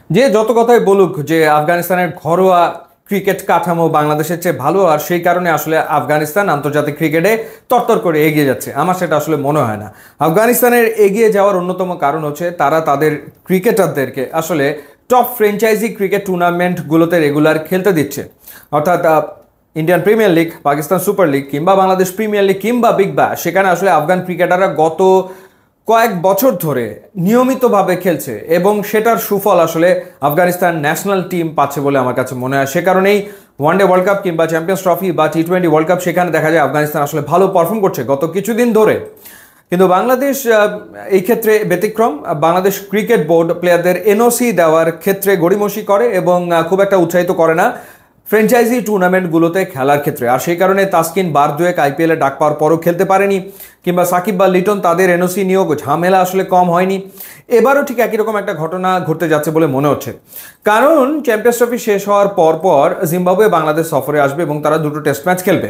যে যত কথাই বলুক যে আফগানিস্তানের ঘরোয়া ক্রিকেট কাঠামো বাংলাদেশের চেয়ে ভালো, আর সেই কারণে আসলে আফগানিস্তান আন্তর্জাতিক ক্রিকেটে তরতর করে এগিয়ে যাচ্ছে, আমার সেটা আসলে মনে হয় না। আফগানিস্তানের এগিয়ে যাওয়ার অন্যতম কারণ হচ্ছে তারা তাদের ক্রিকেটারদেরকে আসলে টপ ফ্র্যাঞ্চাইজি ক্রিকেট টুর্নামেন্টগুলোতে রেগুলার খেলতে দিচ্ছে। অর্থাৎ Indian premier league, Pakistan super league কিংবা বাংলাদেশ প্রিমিয়ার লিগ কিংবা বিগ ব্যাশ, সেখানে আসলে আফগান ক্রিকেটাররা গত কয়েক বছর ধরে নিয়মিতভাবে খেলছে এবং সেটার সুফল আসলে আফগানিস্তান ন্যাশনাল টিম পাচ্ছে বলে আমার কাছে মনে হয়। সে কারণেই ওয়ানডে ওয়ার্ল্ড কাপ কিংবা চ্যাম্পিয়ন্স ট্রফি বা টি-20 ওয়ার্ল্ড কাপ, সেখানে দেখা যায় আফগানিস্তান আসলে ভালো পারফর্ম করছে গত কিছুদিন ধরে। কিন্তু বাংলাদেশ এই ক্ষেত্রে ব্যতিক্রম। বাংলাদেশ ক্রিকেট বোর্ড প্লেয়ারদের এনওসি দেওয়ার ক্ষেত্রে গড়িমসি করে এবং খুব একটা উৎসাহিত করে না ফ্র্যাঞ্চাইজি টুর্নামেন্টগুলোতে খেলার ক্ষেত্রে। আর সেই কারণে তাসকিন বার দুয়েক আইপিএলে ডাক পাওয়ার পরও খেলতে পারেনি, কিংবা সাকিব বা লিটন তাদের এনওসি নিয়োগ ঝামেলা আসলে কম হয়নি। এবারও ঠিক একই রকম একটা ঘটনা ঘটতে যাচ্ছে বলে মনে হচ্ছে, কারণ চ্যাম্পিয়ন্স ট্রফি শেষ হওয়ার পর জিম্বাবুয়ে বাংলাদেশ সফরে আসবে এবং তারা দুটো টেস্ট ম্যাচ খেলবে।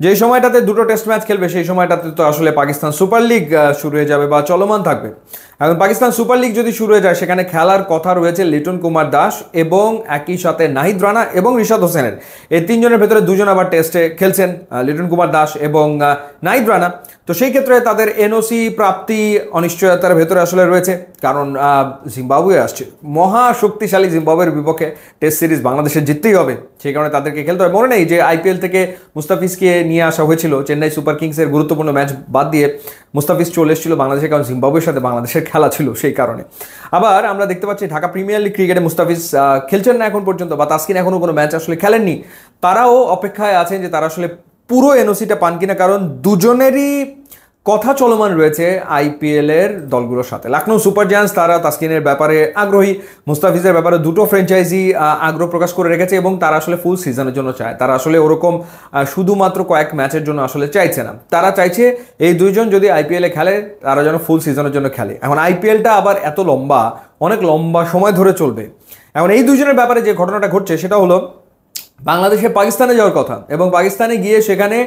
যেই সময়টাতে দুটো টেস্ট ম্যাচ খেলবে সেই সময়টাতে তো আসলে পাকিস্তান সুপার লিগ শুরু হয়ে যাবে বা চলমান থাকবে। এখন পাকিস্তান সুপার লিগ যদি শুরু হয়ে যায়, সেখানে খেলার কথা রয়েছে লিটন কুমার দাস এবং একই সাথে নাহিদ রানা এবং রিশাদ হোসেনের। এই তিনজনের ভেতরে দুজন আবার টেস্টে খেলছেন, লিটন কুমার দাস এবং নাহিদ রানা। তো সেই ক্ষেত্রে তাদের এনওসি প্রাপ্তি অনিশ্চয়তার ভেতরে আসলে রয়েছে, কারণ জিম্বাবুয়ে আসছে, মহা শক্তিশালী জিম্বাবুয়ের বিপক্ষে টেস্ট সিরিজ বাংলাদেশের জিততেই হবে, সেই কারণে তাদেরকে খেলতে হবে। মনে নেই যে আইপিএল থেকে মুস্তাফিজকে নিয়ে আসা হয়েছিল, চেন্নাই সুপার কিংসের গুরুত্বপূর্ণ ম্যাচ বাদ দিয়ে মুস্তাফিজ চলে এসেছিল বাংলাদেশে, কারণ জিম্বাবুয়ের সাথে বাংলাদেশের খেলা ছিল সেই কারণে। আবার আমরা দেখতে পাচ্ছি ঢাকা প্রিমিয়ার লিগ ক্রিকেটে মুস্তাফিজ খেলছেন না এখন পর্যন্ত, বা তাসকিন এখনো কোনো ম্যাচ আসলে খেলেননি। তারাও অপেক্ষায় আছেন যে তারা আসলে পুরো এনওসিটা পান কিনা, কারণ দুজনেরই কথা চলমান রয়েছে আইপিএল এর দলগুলোর সাথে। লখনৌ সুপার জায়ান্টস তারা তাসকিনের ব্যাপারে আগ্রহী, মুস্তাফিজের ব্যাপারে দুটো ফ্র্যাঞ্চাইজি আগ্রহ প্রকাশ করে রেখেছে এবং তারা আসলে ফুল সিজনের জন্য চায়। তারা আসলে ওরকম শুধুমাত্র কয়েক ম্যাচের জন্য আসলে চাইছে না, তারা চাইছে এই দুইজন যদি আইপিএলে খেলে তারা যেন ফুল সিজনের জন্য খেলে। এখন আইপিএলটা আবার এত লম্বা, অনেক লম্বা সময় ধরে চলবে। এখন এই দুইজনের ব্যাপারে যে ঘটনাটা ঘটছে সেটা হলো বাংলাদেশে পাকিস্তানে যাওয়ার কথা এবং পাকিস্তানে গিয়ে সেখানে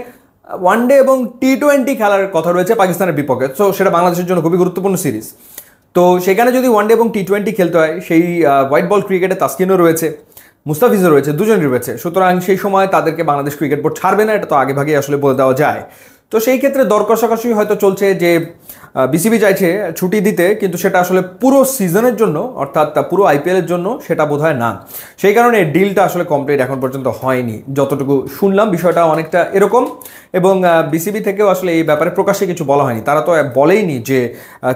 ওয়ানডে এবং টি-20 খেলার কথা রয়েছে পাকিস্তানের বিপক্ষে। তো সেটা বাংলাদেশের জন্য খুবই গুরুত্বপূর্ণ সিরিজ। তো সেখানে যদি ওয়ানডে এবং টি-20 খেলতে হয়, সেই হোয়াইট বল ক্রিকেটে তাসকিনও রয়েছে, মুস্তাফিজও রয়েছে, দুজনই রয়েছে। সুতরাং সেই সময় তাদেরকে বাংলাদেশ ক্রিকেট বোর্ড ছাড়বে না, এটা তো আগে ভাগে আসলে বলে দেওয়া যায়। তো সেই ক্ষেত্রে দর কষাকষি হয়তো চলছে যে বিসিবি চাইছে ছুটি দিতে, কিন্তু সেটা আসলে পুরো সিজনের জন্য, অর্থাৎ পুরো আইপিএলের জন্য সেটা বোধহয় না। সেই কারণে ডিলটা আসলে কমপ্লিট এখন পর্যন্ত হয়নি, যতটুকু শুনলাম বিষয়টা অনেকটা এরকম। এবং বিসিবি থেকেও আসলে এই ব্যাপারে প্রকাশ্যে কিছু বলা হয়নি, তারা তো বলেইনি যে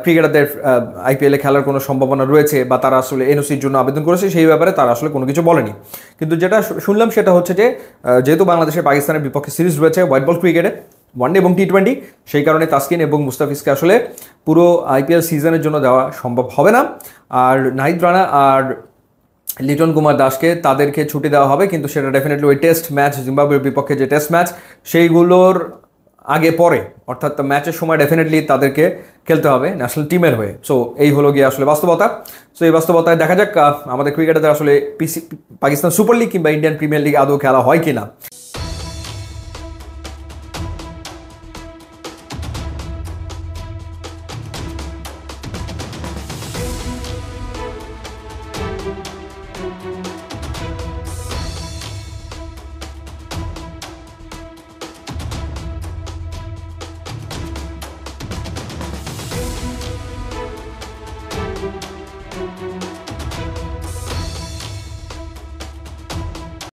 ক্রিকেটারদের আইপিএলে খেলার কোনো সম্ভাবনা রয়েছে বা তারা আসলে এনওসির জন্য আবেদন করেছে, সেই ব্যাপারে তারা আসলে কোনো কিছু বলেনি। কিন্তু যেটা শুনলাম সেটা হচ্ছে যে যেহেতু বাংলাদেশের পাকিস্তানের বিপক্ষে সিরিজ রয়েছে হোয়াইট বল ক্রিকেটে ওয়ানডে এবং টি-20, সেই কারণে তাসকিন এবং মুস্তাফিজকে আসলে পুরো আইপিএল সিজনের জন্য দেওয়া সম্ভব হবে না। আর নাহিদ রানা আর লিটন কুমার দাসকে তাদেরকে ছুটি দেওয়া হবে, কিন্তু সেটা ডেফিনেটলি ওই টেস্ট ম্যাচ, জিম্বাবুয়ের বিপক্ষে যে টেস্ট ম্যাচ সেইগুলোর আগে পরে, অর্থাৎ ম্যাচের সময় ডেফিনেটলি তাদেরকে খেলতে হবে ন্যাশনাল টিমের হয়ে। সো এই হলো গিয়ে আসলে বাস্তবতা। সো এই বাস্তবতায় দেখা যাক আমাদের ক্রিকেটারদের আসলে পাকিস্তান সুপার লিগ কিংবা ইন্ডিয়ান প্রিমিয়ার লিগ আদৌ খেলা হয় কিনা।